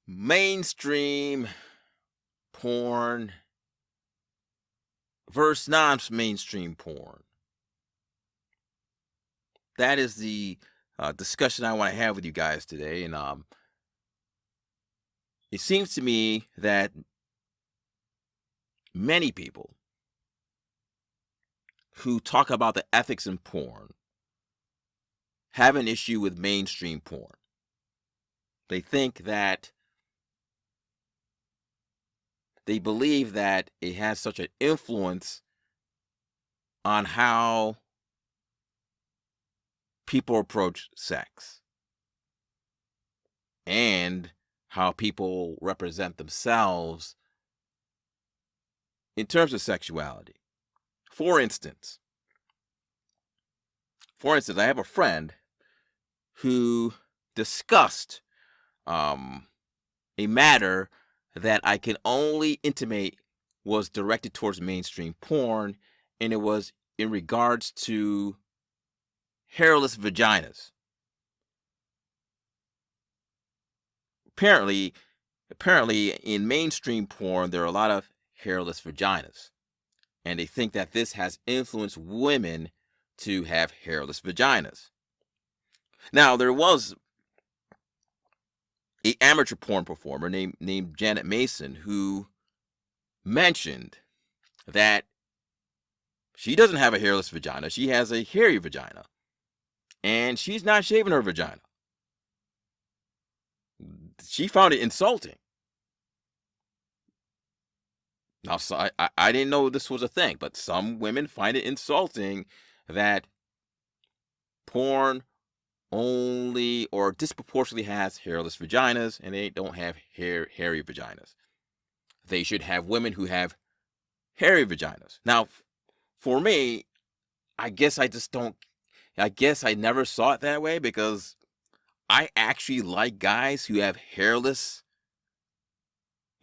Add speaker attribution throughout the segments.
Speaker 1: Mainstream porn versus non-mainstream porn. That is the discussion I want to have with you guys today. And it seems to me that many people who talk about the ethics in porn have an issue with mainstream porn. They think that they believe that it has such an influence on how people approach sex and how people represent themselves in terms of sexuality. For instance, I have a friend who discussed a matter that I can only intimate was directed towards mainstream porn, and it was in regards to hairless vaginas. Apparently, in mainstream porn, there are a lot of hairless vaginas, and they think that this has influenced women to have hairless vaginas. Now, there was an amateur porn performer named Janet Mason who mentioned that she doesn't have a hairless vagina. She has a hairy vagina, and she's not shaving her vagina. She found it insulting. Now, so I didn't know this was a thing, but some women find it insulting that porn only or disproportionately has hairless vaginas, and they don't have hairy vaginas. They should have women who have hairy vaginas. Now, for me, I guess I just don't. I guess I never saw it that way because I actually like guys who have hairless.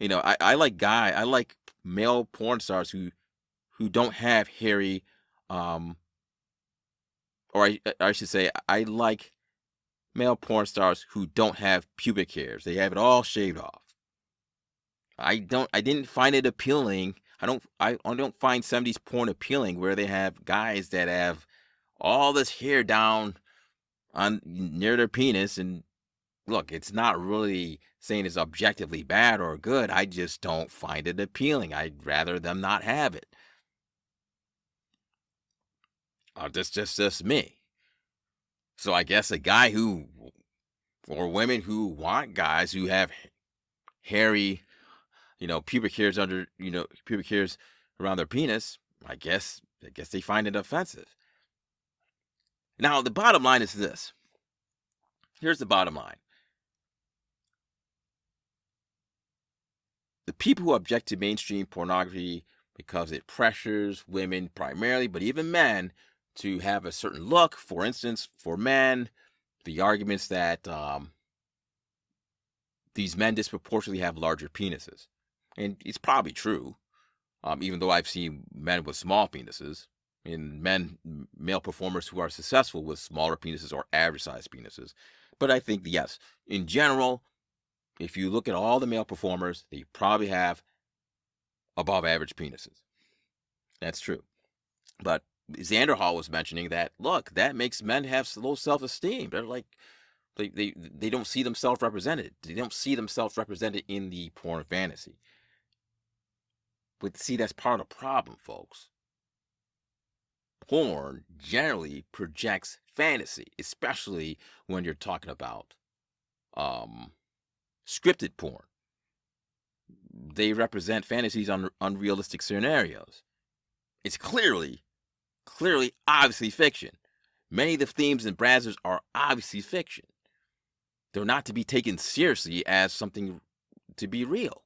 Speaker 1: I like male porn stars who don't have hairy, or I should say, I like male porn stars who don't have pubic hairs. They have it all shaved off. I didn't find it appealing. I don't find 70s porn appealing where they have guys that have all this hair down on near their penis. And look, it's not really saying it's objectively bad or good. I just don't find it appealing. I'd rather them not have it. That's just me. So I guess a guy who, or women who want guys who have hairy, pubic hairs pubic hairs around their penis, I guess they find it offensive. Now, the bottom line is this. Here's the bottom line. The people who object to mainstream pornography because it pressures women primarily, but even men, to have a certain look. For instance, for men, the arguments that these men disproportionately have larger penises. And it's probably true, even though I've seen men with small penises and male performers who are successful with smaller penises or average sized penises. But I think, yes, in general, if you look at all the male performers, they probably have above average penises. That's true. But Xanderhall was mentioning that, look, that makes men have low self-esteem. They're like, they don't see themselves represented. They don't see themselves represented in the porn fantasy. But see, that's part of the problem, folks. Porn generally projects fantasy, especially when you're talking about scripted porn. They represent fantasies on unrealistic scenarios. It's clearly, obviously fiction. Many of the themes and brazzers are obviously fiction. They're not to be taken seriously as something to be real.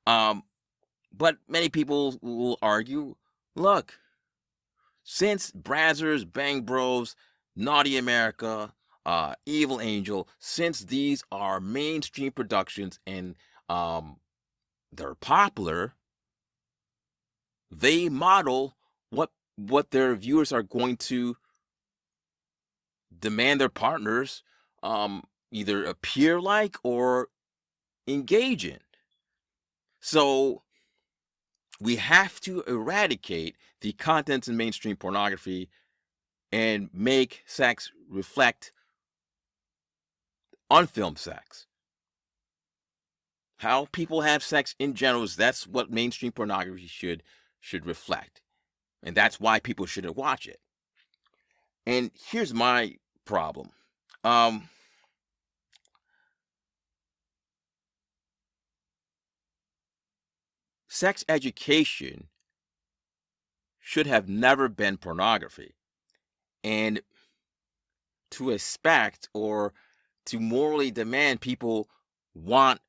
Speaker 1: But many people will argue, look, since Brazzers, Bang Bros, Naughty America, Evil Angel, since these are mainstream productions and they're popular, they model what their viewers are going to demand their partners either appear like or engage in. So we have to eradicate the contents in mainstream pornography and make sex reflect unfilmed sex. How people have sex in general is that's what mainstream pornography should reflect. And that's why people shouldn't watch it. And here's my problem. Um Sex education should have never been pornography. And to expect or to morally demand people want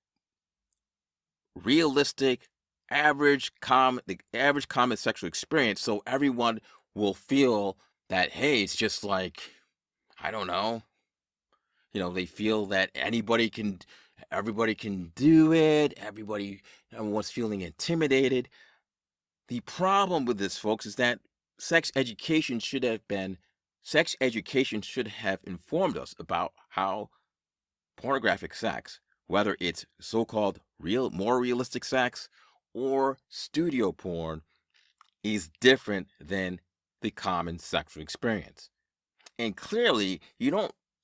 Speaker 1: realistic the average common sexual experience so everyone will feel that, hey, it's just like, I don't know, they feel that everybody can do it, everyone's feeling intimidated. The problem with this, folks, is that sex education should have informed us about how pornographic sex, whether it's so-called more realistic sex or studio porn, is different than the common sexual experience. And clearly,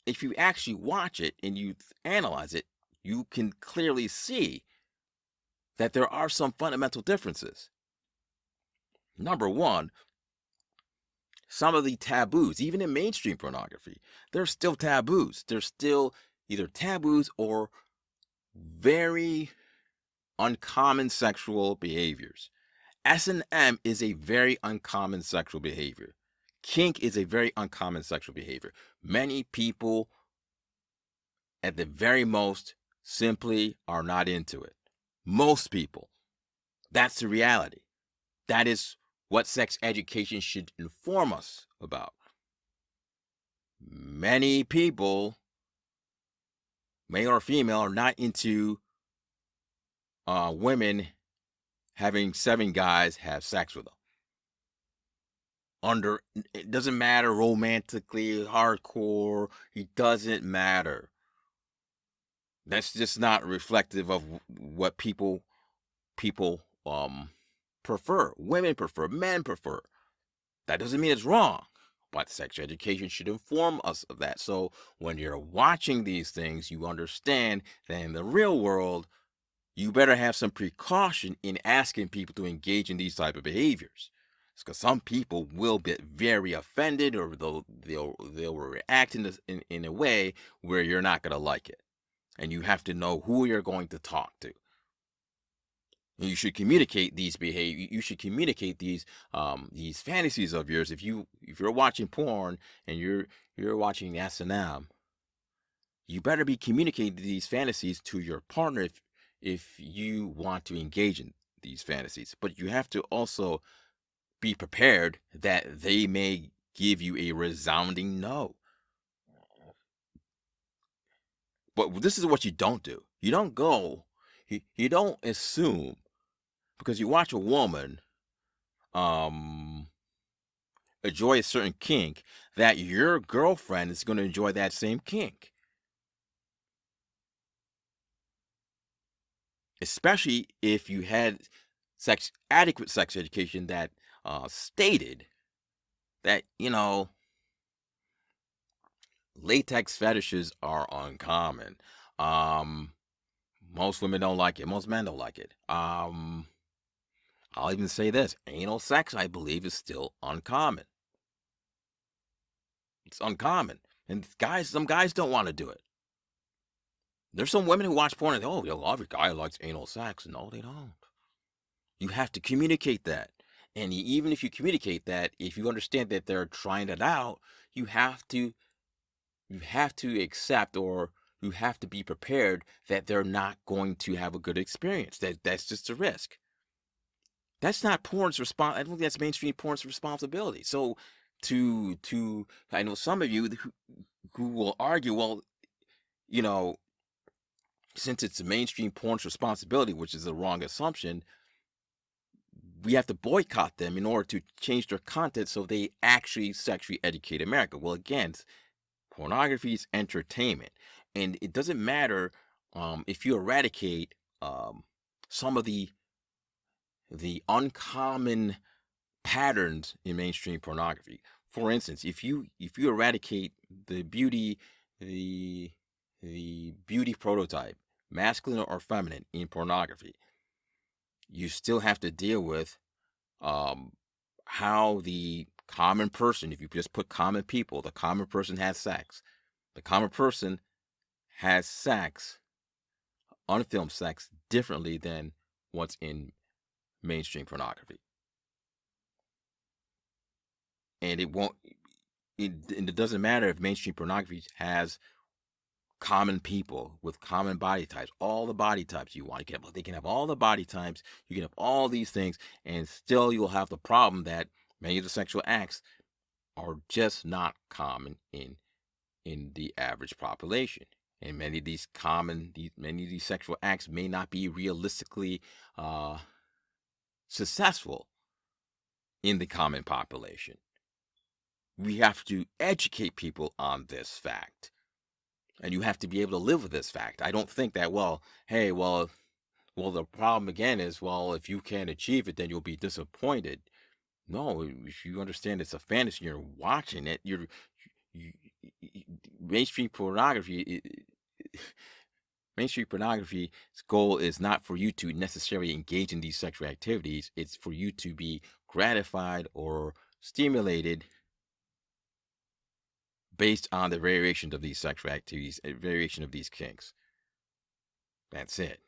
Speaker 1: if you actually watch it and you analyze it, you can clearly see that there are some fundamental differences. Number one, some of the taboos, even in mainstream pornography, there's still taboos. There's still either taboos or very uncommon sexual behaviors. S&M is a very uncommon sexual behavior. Kink is a very uncommon sexual behavior. Many people, at the very most, simply are not into it. Most people. That's the reality. That is what sex education should inform us about. Many people, male or female, are not into women having 7 guys have sex with them. It doesn't matter romantically, hardcore, it doesn't matter. That's just not reflective of what people prefer. Women prefer, men prefer. That doesn't mean it's wrong, but sex education should inform us of that. So when you're watching these things, you understand that in the real world, you better have some precaution in asking people to engage in these type of behaviors. Because some people will get very offended, or they'll react in a way where you're not going to like it. And you have to know who you're going to talk to. And you should communicate these behavior. You should communicate these fantasies of yours. If you're watching porn and you're watching S&M, you better be communicating these fantasies to your partner if you want to engage in these fantasies. But you have to also be prepared that they may give you a resounding no. But this is what you don't do. You don't assume because you watch a woman enjoy a certain kink that your girlfriend is going to enjoy that same kink. Especially if you had adequate sex education that stated that, latex fetishes are uncommon. Most women don't like it. Most men don't like it. I'll even say this: anal sex, I believe, is still uncommon. It's uncommon, and some guys don't want to do it. There's some women who watch porn and every guy likes anal sex. No, they don't. You have to communicate that. And even if you communicate that, if you understand that they're trying it out, you have to accept, or you have to be prepared that they're not going to have a good experience. That's just a risk. That's not I don't think that's mainstream porn's responsibility. So I know some of you who will argue, well, you know, since it's mainstream porn's responsibility, which is the wrong assumption, we have to boycott them in order to change their content so they actually sexually educate America. Well, again, pornography is entertainment, and it doesn't matter if you eradicate some of the uncommon patterns in mainstream pornography. For instance, if you eradicate the the beauty prototype, masculine or feminine, in pornography, you still have to deal with um, how the common person, if you just put common people, the common person has sex. The common person has sex, unfilmed sex, differently than what's in mainstream pornography. And it doesn't matter if mainstream pornography has common people with common body types, all the body types you want. They can have all the body types, you can have all these things, and still you'll have the problem that many of the sexual acts are just not common in the average population. And many of these sexual acts may not be realistically successful in the common population. We have to educate people on this fact. And you have to be able to live with this fact. I don't think that, well, hey, well, the problem again is, well, if you can't achieve it, then you'll be disappointed. No, if you understand it's a fantasy, you're watching it, you, mainstream pornography, mainstream pornography's goal is not for you to necessarily engage in these sexual activities. It's for you to be gratified or stimulated based on the variation of these sexual activities, a variation of these kinks. That's it.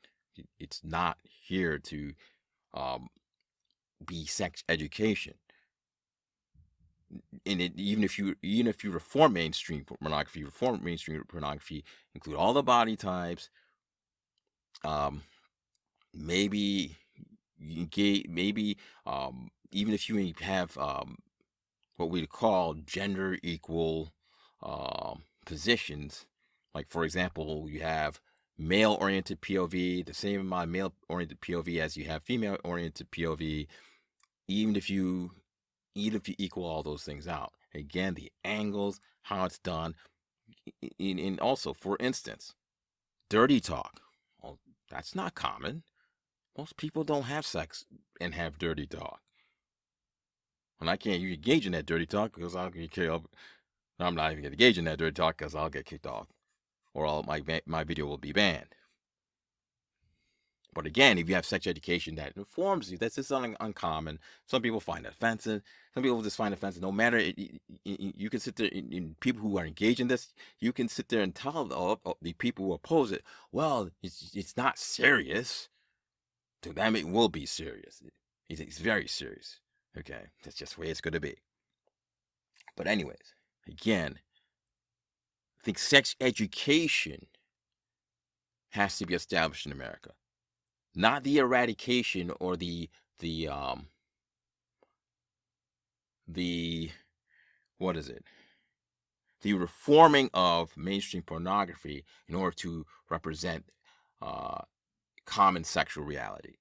Speaker 1: It's not here to um, be sex education. And even if you reform mainstream pornography, include all the body types. Maybe maybe even if you have what we call gender equal positions, like for example, you have male oriented POV, the same amount of male oriented POV as you have female oriented POV, even if you equal all those things out. Again, the angles, how it's done, and also, for instance, dirty talk. Well, that's not common. Most people don't have sex and have dirty talk. And I can't engage in that dirty talk because I'll get kicked off. I'm not even going to engage in that dirty talk because I'll get kicked off, or my video will be banned. But again, if you have sex education that informs you, that's just something uncommon. Some people find it offensive. Some people just find it offensive. No matter, you can sit there, in people who are engaged in this, you can sit there and tell the people who oppose it, well, it's not serious. To them, it will be serious. It's very serious. Okay, that's just the way it's going to be. But anyways, again, I think sex education has to be established in America. Not the eradication or the what is it? The reforming of mainstream pornography in order to represent common sexual reality.